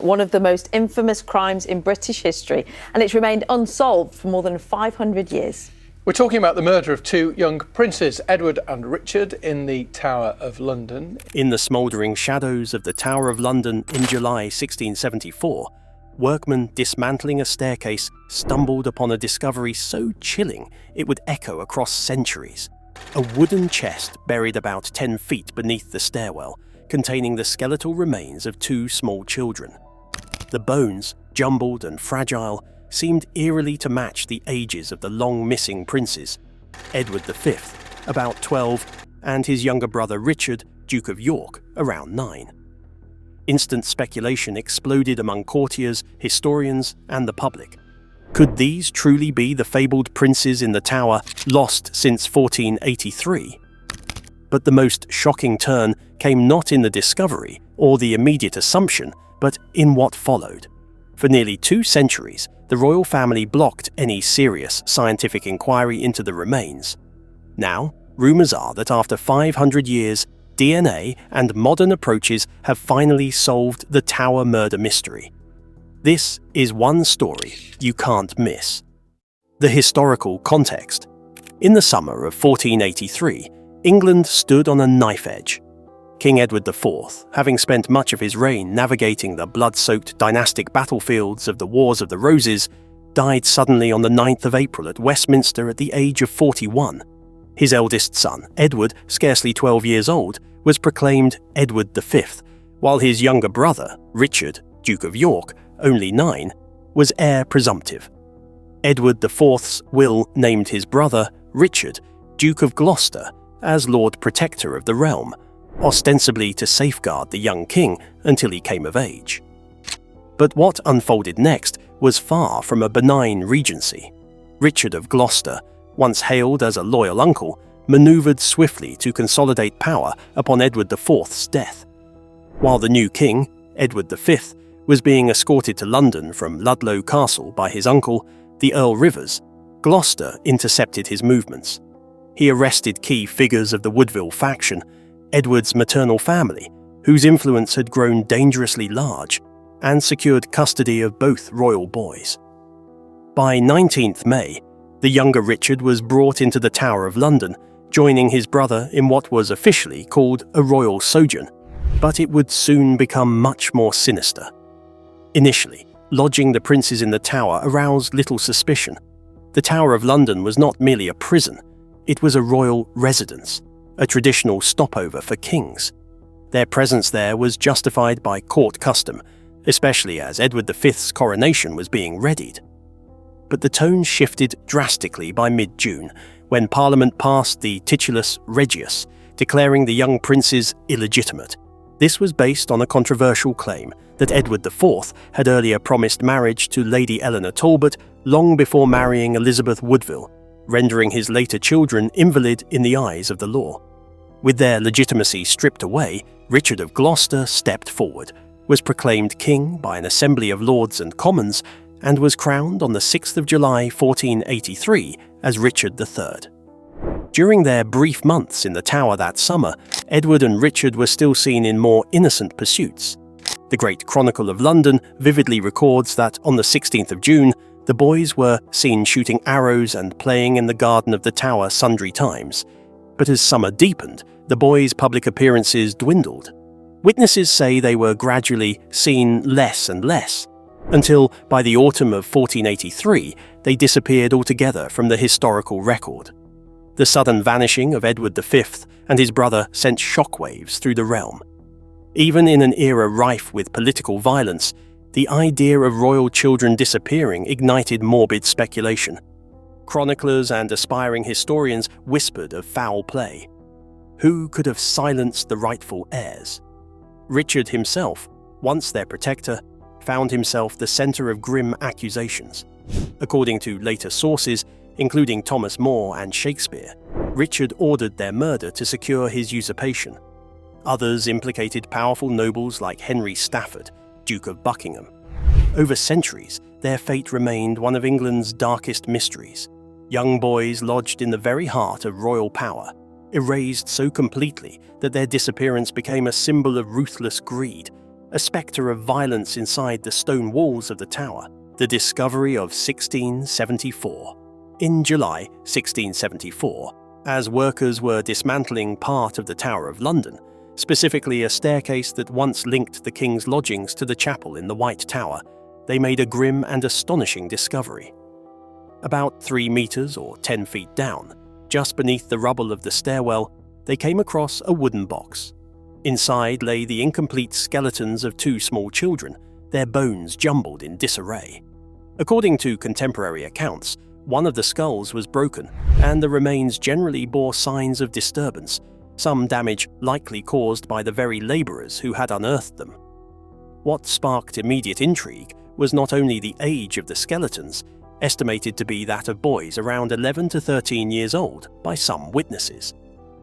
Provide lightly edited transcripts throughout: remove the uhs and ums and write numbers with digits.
one of the most infamous crimes in British history, and it's remained unsolved for more than 500 years. We're talking about the murder of two young princes, Edward and Richard, in the Tower of London. In the smouldering shadows of the Tower of London in July 1674, workmen dismantling a staircase stumbled upon a discovery so chilling it would echo across centuries. A wooden chest buried about 10 feet beneath the stairwell, containing the skeletal remains of two small children. The bones, jumbled and fragile, seemed eerily to match the ages of the long-missing princes, Edward V, about 12, and his younger brother Richard, Duke of York, around 9. Instant speculation exploded among courtiers, historians, and the public. Could these truly be the fabled princes in the Tower, lost since 1483? But the most shocking turn came not in the discovery or the immediate assumption, but in what followed. For nearly 2 centuries, the royal family blocked any serious scientific inquiry into the remains. Now, rumours are that after 500 years, DNA and modern approaches have finally solved the Tower murder mystery. This is one story you can't miss. The historical context. In the summer of 1483, England stood on a knife edge. King Edward IV, having spent much of his reign navigating the blood-soaked dynastic battlefields of the Wars of the Roses, died suddenly on the 9th of April at Westminster at the age of 41. His eldest son, Edward, scarcely 12 years old, was proclaimed Edward V, while his younger brother, Richard, Duke of York, only 9, was heir presumptive. Edward IV's will named his brother, Richard, Duke of Gloucester, as Lord Protector of the realm, ostensibly to safeguard the young king until he came of age. But what unfolded next was far from a benign regency. Richard of Gloucester, once hailed as a loyal uncle, manoeuvred swiftly to consolidate power upon Edward IV's death. While the new king, Edward V, was being escorted to London from Ludlow Castle by his uncle, the Earl Rivers, Gloucester intercepted his movements. He arrested key figures of the Woodville faction, Edward's maternal family, whose influence had grown dangerously large, and secured custody of both royal boys. By 19th May, the younger Richard was brought into the Tower of London, joining his brother in what was officially called a royal sojourn, but it would soon become much more sinister. Initially, lodging the princes in the Tower aroused little suspicion. The Tower of London was not merely a prison, it was a royal residence, a traditional stopover for kings. Their presence there was justified by court custom, especially as Edward V's coronation was being readied. But the tone shifted drastically by mid-June, when Parliament passed the Titulus Regius, declaring the young princes illegitimate. This was based on a controversial claim that Edward IV had earlier promised marriage to Lady Eleanor Talbot long before marrying Elizabeth Woodville, rendering his later children invalid in the eyes of the law. With their legitimacy stripped away, Richard of Gloucester stepped forward, was proclaimed king by an assembly of lords and commons, and was crowned on the 6th of July 1483 as Richard III. During their brief months in the Tower that summer, Edward and Richard were still seen in more innocent pursuits. The Great Chronicle of London vividly records that on the 16th of June, the boys were seen shooting arrows and playing in the garden of the Tower sundry times. But as summer deepened, the boys' public appearances dwindled. Witnesses say they were gradually seen less and less, until by the autumn of 1483 they disappeared altogether from the historical record. The sudden vanishing of Edward V and his brother sent shockwaves through the realm. Even in an era rife with political violence, the idea of royal children disappearing ignited morbid speculation. Chroniclers and aspiring historians whispered of foul play. Who could have silenced the rightful heirs? Richard himself, once their protector, found himself the centre of grim accusations. According to later sources, including Thomas More and Shakespeare, Richard ordered their murder to secure his usurpation. Others implicated powerful nobles like Henry Stafford, Duke of Buckingham. Over centuries, their fate remained one of England's darkest mysteries. Young boys lodged in the very heart of royal power, erased so completely that their disappearance became a symbol of ruthless greed, a spectre of violence inside the stone walls of the tower. The discovery of 1674. In July 1674, as workers were dismantling part of the Tower of London, specifically a staircase that once linked the king's lodgings to the chapel in the White Tower, they made a grim and astonishing discovery. About 3 meters or 10 feet down, just beneath the rubble of the stairwell, they came across a wooden box. Inside lay the incomplete skeletons of 2 small children, their bones jumbled in disarray. According to contemporary accounts, one of the skulls was broken, and the remains generally bore signs of disturbance, some damage likely caused by the very labourers who had unearthed them. What sparked immediate intrigue was not only the age of the skeletons, estimated to be that of boys around 11 to 13 years old by some witnesses.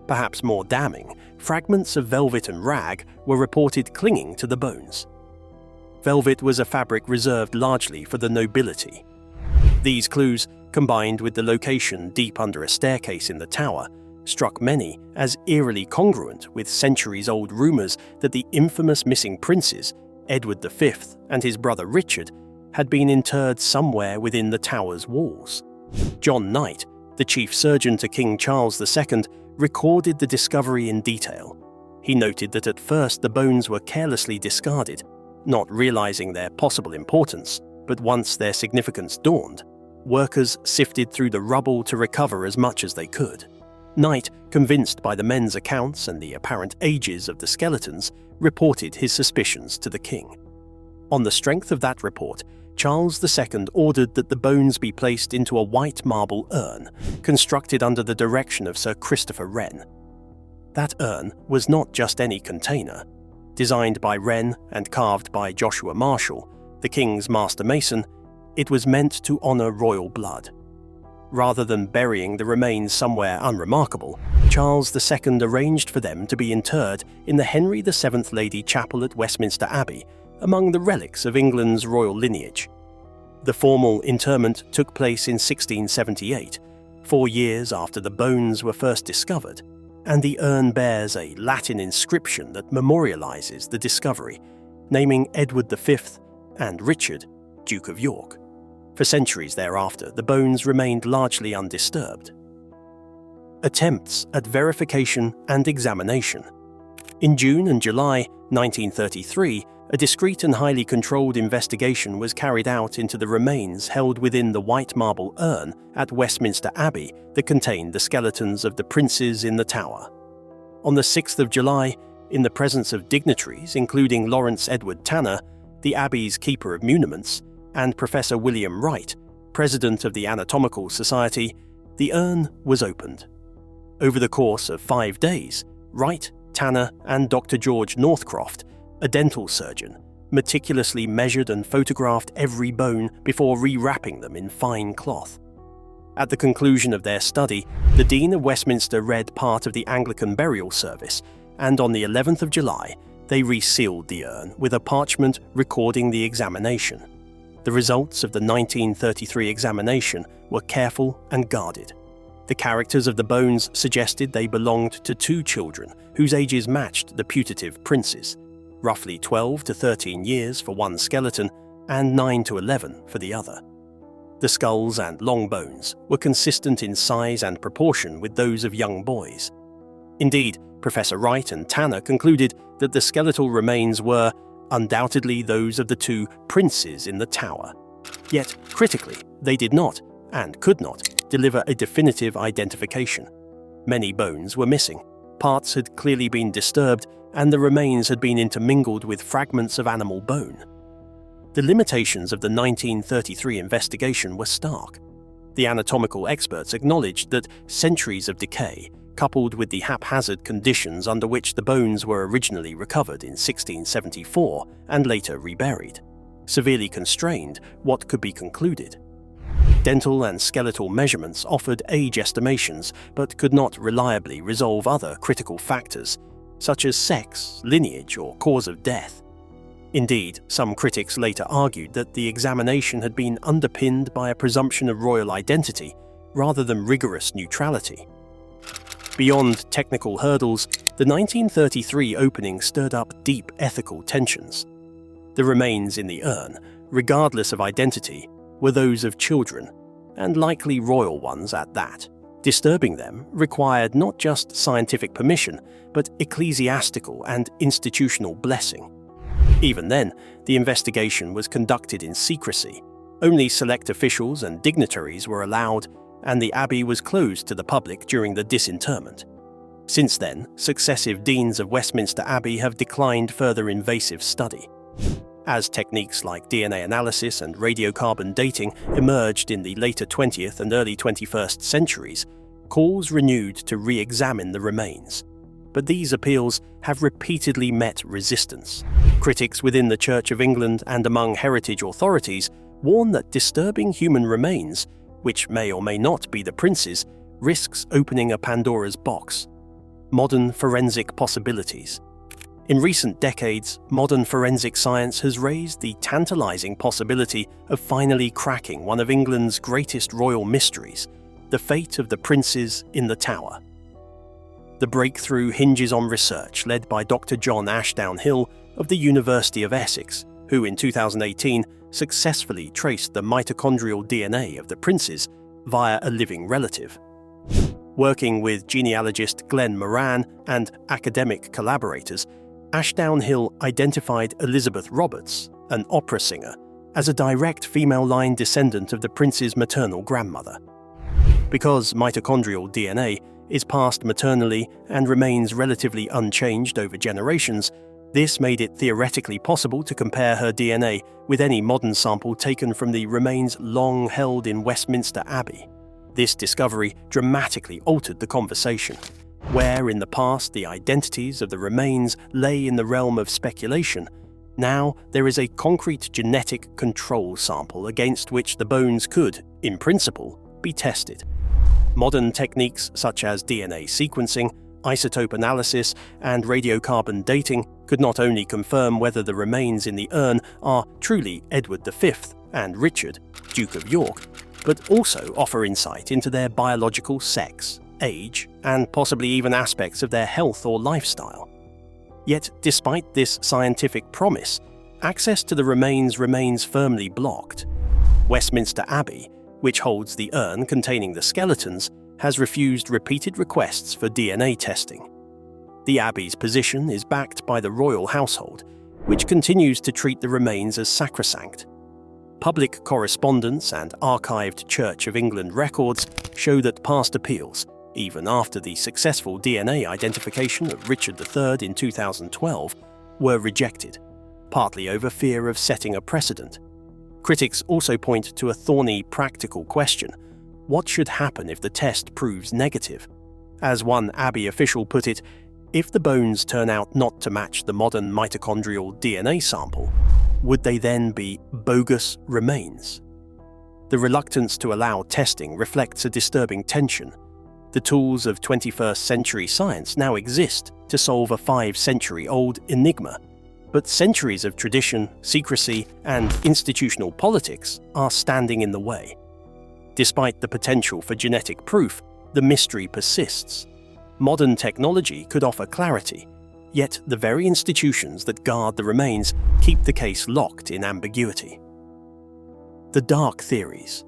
Perhaps more damning, fragments of velvet and rag were reported clinging to the bones. Velvet was a fabric reserved largely for the nobility. These clues, combined with the location deep under a staircase in the tower, struck many as eerily congruent with centuries-old rumours that the infamous missing princes, Edward V and his brother Richard, had been interred somewhere within the tower's walls. John Knight, the chief surgeon to King Charles II, recorded the discovery in detail. He noted that at first the bones were carelessly discarded, not realizing their possible importance, but once their significance dawned, workers sifted through the rubble to recover as much as they could. Knight, convinced by the men's accounts and the apparent ages of the skeletons, reported his suspicions to the king. On the strength of that report, Charles II ordered that the bones be placed into a white marble urn, constructed under the direction of Sir Christopher Wren. That urn was not just any container. Designed by Wren and carved by Joshua Marshall, the king's master mason, it was meant to honour royal blood. Rather than burying the remains somewhere unremarkable, Charles II arranged for them to be interred in the Henry VII Lady Chapel at Westminster Abbey, among the relics of England's royal lineage. The formal interment took place in 1678, 4 years after the bones were first discovered, and the urn bears a Latin inscription that memorializes the discovery, naming Edward V and Richard, Duke of York. For centuries thereafter, the bones remained largely undisturbed. Attempts at verification and examination. In June and July 1933, a discreet and highly controlled investigation was carried out into the remains held within the white marble urn at Westminster Abbey that contained the skeletons of the princes in the tower. On the 6th of July, in the presence of dignitaries including Lawrence Edward Tanner, the Abbey's Keeper of Muniments, and Professor William Wright, President of the Anatomical Society, the urn was opened. Over the course of 5 days, Wright, Tanner, and Dr. George Northcroft, a dental surgeon, meticulously measured and photographed every bone before rewrapping them in fine cloth. At the conclusion of their study, the Dean of Westminster read part of the Anglican burial service, and on the 11th of July, they resealed the urn with a parchment recording the examination. The results of the 1933 examination were careful and guarded. The characters of the bones suggested they belonged to 2 children whose ages matched the putative princes, roughly 12 to 13 years for one skeleton and 9 to 11 for the other. The skulls and long bones were consistent in size and proportion with those of young boys. Indeed, Professor Wright and Tanner concluded that the skeletal remains were undoubtedly those of the 2 princes in the tower. Yet, critically, they did not, and could not, deliver a definitive identification. Many bones were missing, parts had clearly been disturbed, and the remains had been intermingled with fragments of animal bone. The limitations of the 1933 investigation were stark. The anatomical experts acknowledged that centuries of decay, coupled with the haphazard conditions under which the bones were originally recovered in 1674 and later reburied, severely constrained what could be concluded. Dental and skeletal measurements offered age estimations but could not reliably resolve other critical factors, such as sex, lineage, or cause of death. Indeed, some critics later argued that the examination had been underpinned by a presumption of royal identity rather than rigorous neutrality. Beyond technical hurdles, the 1933 opening stirred up deep ethical tensions. The remains in the urn, regardless of identity, were those of children, and likely royal ones at that. Disturbing them required not just scientific permission, but ecclesiastical and institutional blessing. Even then, the investigation was conducted in secrecy. Only select officials and dignitaries were allowed, and the abbey was closed to the public during the disinterment. Since then, successive deans of Westminster Abbey have declined further invasive study. As techniques like DNA analysis and radiocarbon dating emerged in the later 20th and early 21st centuries, calls renewed to re-examine the remains. But these appeals have repeatedly met resistance. Critics within the Church of England and among heritage authorities warn that disturbing human remains, which may or may not be the prince's, risks opening a Pandora's box. Modern forensic possibilities. In recent decades, modern forensic science has raised the tantalizing possibility of finally cracking one of England's greatest royal mysteries, the fate of the princes in the Tower. The breakthrough hinges on research led by Dr. John Ashdown Hill of the University of Essex, who in 2018 successfully traced the mitochondrial DNA of the princes via a living relative. Working with genealogist Glenn Moran and academic collaborators, Ashdown Hill identified Elizabeth Roberts, an opera singer, as a direct female line descendant of the prince's maternal grandmother. Because mitochondrial DNA is passed maternally and remains relatively unchanged over generations, this made it theoretically possible to compare her DNA with any modern sample taken from the remains long held in Westminster Abbey. This discovery dramatically altered the conversation. Where in the past the identities of the remains lay in the realm of speculation, now there is a concrete genetic control sample against which the bones could, in principle, be tested. Modern techniques such as DNA sequencing, isotope analysis, and radiocarbon dating could not only confirm whether the remains in the urn are truly Edward V and Richard, Duke of York, but also offer insight into their biological sex, age, and possibly even aspects of their health or lifestyle. Yet, despite this scientific promise, access to the remains remains firmly blocked. Westminster Abbey, which holds the urn containing the skeletons, has refused repeated requests for DNA testing. The Abbey's position is backed by the royal household, which continues to treat the remains as sacrosanct. Public correspondence and archived Church of England records show that past appeals, even after the successful DNA identification of Richard III in 2012, were rejected, partly over fear of setting a precedent. Critics also point to a thorny practical question: what should happen if the test proves negative? As one Abbey official put it, if the bones turn out not to match the modern mitochondrial DNA sample, would they then be bogus remains? The reluctance to allow testing reflects a disturbing tension. The tools of 21st century science now exist to solve a 5-century-old enigma, but centuries of tradition, secrecy, and institutional politics are standing in the way. Despite the potential for genetic proof, the mystery persists. Modern technology could offer clarity, yet the very institutions that guard the remains keep the case locked in ambiguity. The dark theories.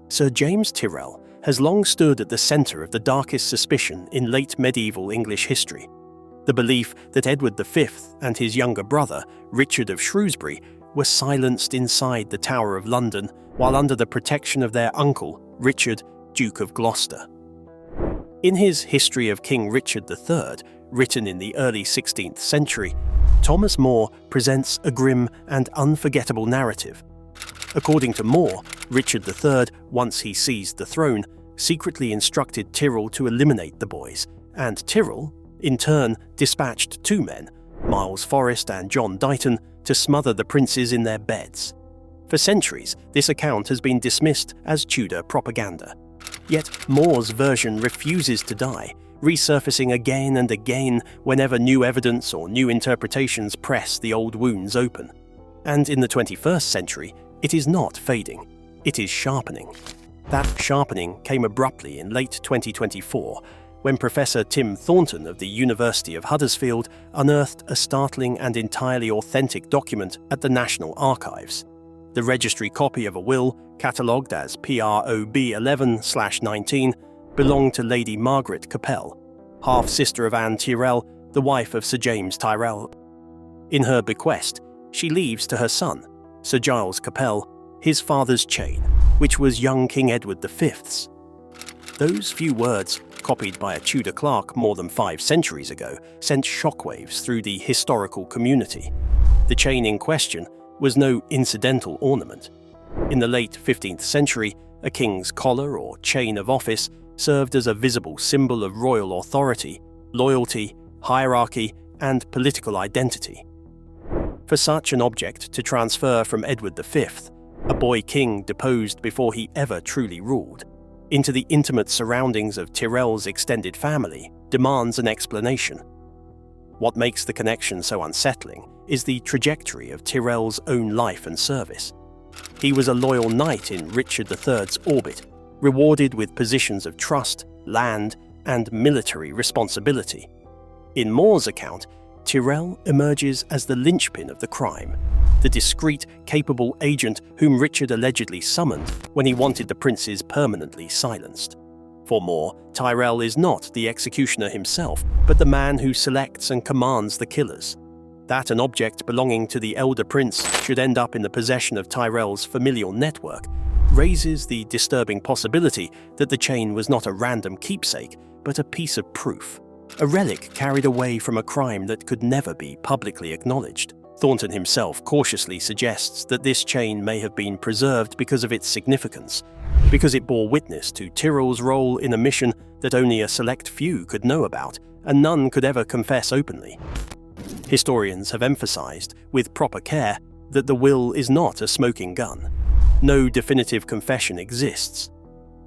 Sir James Tyrrell has long stood at the centre of the darkest suspicion in late medieval English history: the belief that Edward V and his younger brother, Richard of Shrewsbury, were silenced inside the Tower of London while under the protection of their uncle, Richard, Duke of Gloucester. In his History of King Richard III, written in the early 16th century, Thomas More presents a grim and unforgettable narrative. According to More, Richard III, once he seized the throne, secretly instructed Tyrrell to eliminate the boys, and Tyrrell, in turn, dispatched 2 men, Miles Forrest and John Dighton, to smother the princes in their beds. For centuries, this account has been dismissed as Tudor propaganda. Yet More's version refuses to die, resurfacing again and again whenever new evidence or new interpretations press the old wounds open. And in the 21st century, it is not fading, it is sharpening. That sharpening came abruptly in late 2024, when Professor Tim Thornton of the University of Huddersfield unearthed a startling and entirely authentic document at the National Archives. The registry copy of a will, catalogued as PROB 11/19, belonged to Lady Margaret Capel, half-sister of Anne Tyrrell, the wife of Sir James Tyrrell. In her bequest, she leaves to her son, Sir Giles Capel, his father's chain, which was young King Edward V's. Those few words, copied by a Tudor clerk more than 5 centuries ago, sent shockwaves through the historical community. The chain in question was no incidental ornament. In the late 15th century, a king's collar or chain of office served as a visible symbol of royal authority, loyalty, hierarchy, and political identity. For such an object to transfer from Edward V, a boy king deposed before he ever truly ruled, into the intimate surroundings of Tyrrell's extended family demands an explanation. What makes the connection so unsettling is the trajectory of Tyrrell's own life and service. He was a loyal knight in Richard III's orbit, rewarded with positions of trust, land, and military responsibility. In More's account, Tyrrell emerges as the linchpin of the crime, the discreet, capable agent whom Richard allegedly summoned when he wanted the princes permanently silenced. For More, Tyrrell is not the executioner himself, but the man who selects and commands the killers. That an object belonging to the elder prince should end up in the possession of Tyrrell's familial network raises the disturbing possibility that the chain was not a random keepsake, but a piece of proof, a relic carried away from a crime that could never be publicly acknowledged. Thornton himself cautiously suggests that this chain may have been preserved because of its significance, because it bore witness to Tyrrell's role in a mission that only a select few could know about, and none could ever confess openly. Historians have emphasized, with proper care, that the will is not a smoking gun. No definitive confession exists.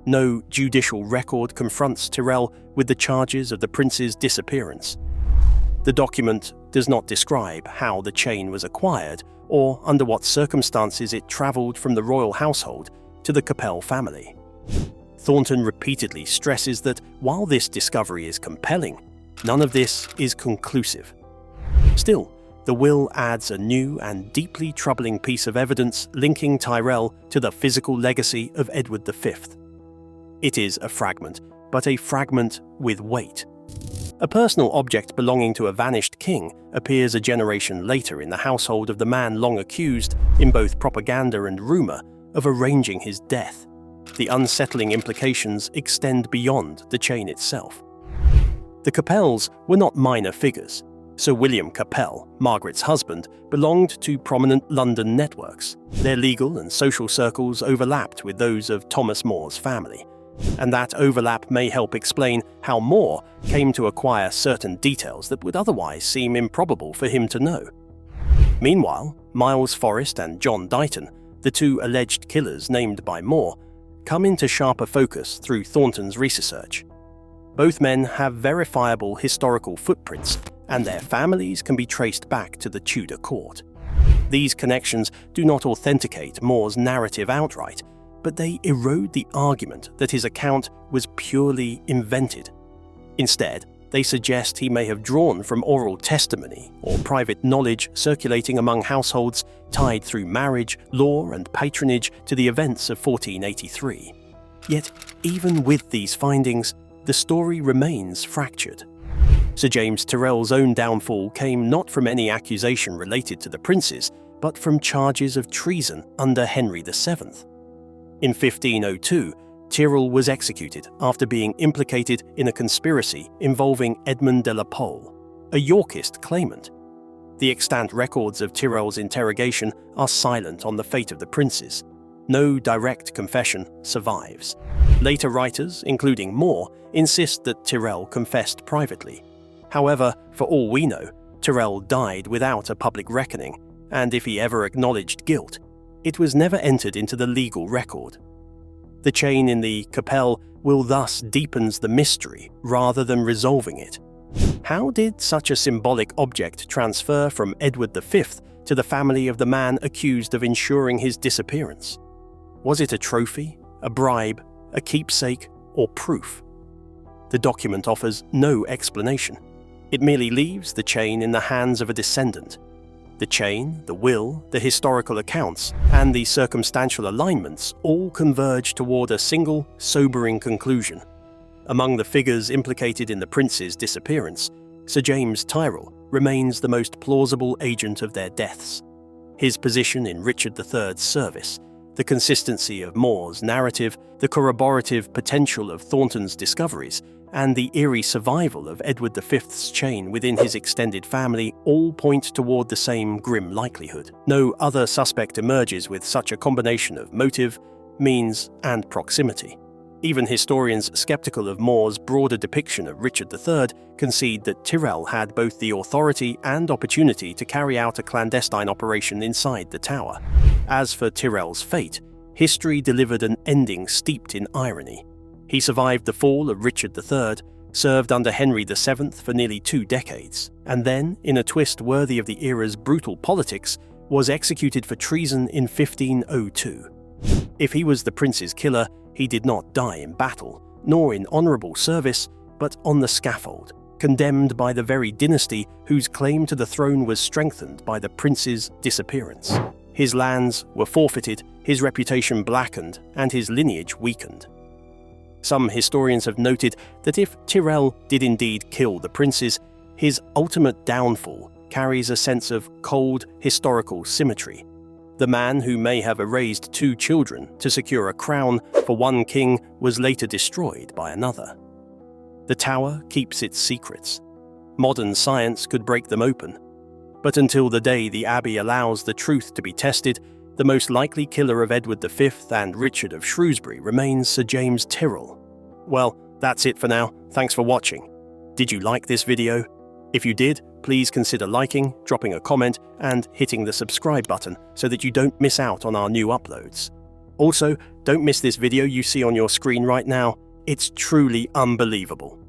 No judicial record confronts Tyrrell with the charges of the prince's disappearance. The document does not describe how the chain was acquired or under what circumstances it travelled from the royal household to the Capel family. Thornton repeatedly stresses that while this discovery is compelling, none of this is conclusive. Still, the will adds a new and deeply troubling piece of evidence linking Tyrrell to the physical legacy of Edward V. It is a fragment, but a fragment with weight. A personal object belonging to a vanished king appears a generation later in the household of the man long accused, in both propaganda and rumour, of arranging his death. The unsettling implications extend beyond the chain itself. The Capels were not minor figures. Sir William Capel, Margaret's husband, belonged to prominent London networks. Their legal and social circles overlapped with those of Thomas More's family, and that overlap may help explain how More came to acquire certain details that would otherwise seem improbable for him to know. Meanwhile, Miles Forrest and John Dighton, the two alleged killers named by More, come into sharper focus through Thornton's research. Both men have verifiable historical footprints, and their families can be traced back to the Tudor court. These connections do not authenticate More's narrative outright, but they erode the argument that his account was purely invented. Instead, they suggest he may have drawn from oral testimony or private knowledge circulating among households tied through marriage, law, and patronage to the events of 1483. Yet, even with these findings, the story remains fractured. Sir James Tyrrell's own downfall came not from any accusation related to the princes, but from charges of treason under Henry VII. In 1502, Tyrrell was executed after being implicated in a conspiracy involving Edmund de la Pole, a Yorkist claimant. The extant records of Tyrrell's interrogation are silent on the fate of the princes. No direct confession survives. Later writers, including More, insist that Tyrrell confessed privately. However, for all we know, Tyrrell died without a public reckoning, and if he ever acknowledged guilt, it was never entered into the legal record. The chain in the Capel will thus deepens the mystery rather than resolving it. How did such a symbolic object transfer from Edward V to the family of the man accused of ensuring his disappearance? Was it a trophy, a bribe, a keepsake, or proof? The document offers no explanation. It merely leaves the chain in the hands of a descendant. The chain, the will, the historical accounts, and the circumstantial alignments all converge toward a single, sobering conclusion. Among the figures implicated in the prince's disappearance, Sir James Tyrrell remains the most plausible agent of their deaths. His position in Richard III's service, the consistency of More's narrative, the corroborative potential of Thornton's discoveries, and the eerie survival of Edward V's chain within his extended family all point toward the same grim likelihood. No other suspect emerges with such a combination of motive, means, and proximity. Even historians skeptical of More's broader depiction of Richard III concede that Tyrrell had both the authority and opportunity to carry out a clandestine operation inside the tower. As for Tyrrell's fate, history delivered an ending steeped in irony. He survived the fall of Richard III, served under Henry VII for nearly 2 decades, and then, in a twist worthy of the era's brutal politics, was executed for treason in 1502. If he was the prince's killer, he did not die in battle, nor in honourable service, but on the scaffold, condemned by the very dynasty whose claim to the throne was strengthened by the prince's disappearance. His lands were forfeited, his reputation blackened, and his lineage weakened. Some historians have noted that if Tyrrell did indeed kill the princes, his ultimate downfall carries a sense of cold historical symmetry. The man who may have erased 2 children to secure a crown for one king was later destroyed by another. The tower keeps its secrets. Modern science could break them open. But until the day the Abbey allows the truth to be tested, the most likely killer of Edward V and Richard of Shrewsbury remains Sir James Tyrrell. Well, that's it for now. Thanks for watching. Did you like this video? If you did, please consider liking, dropping a comment, and hitting the subscribe button so that you don't miss out on our new uploads. Also, don't miss this video you see on your screen right now. It's truly unbelievable.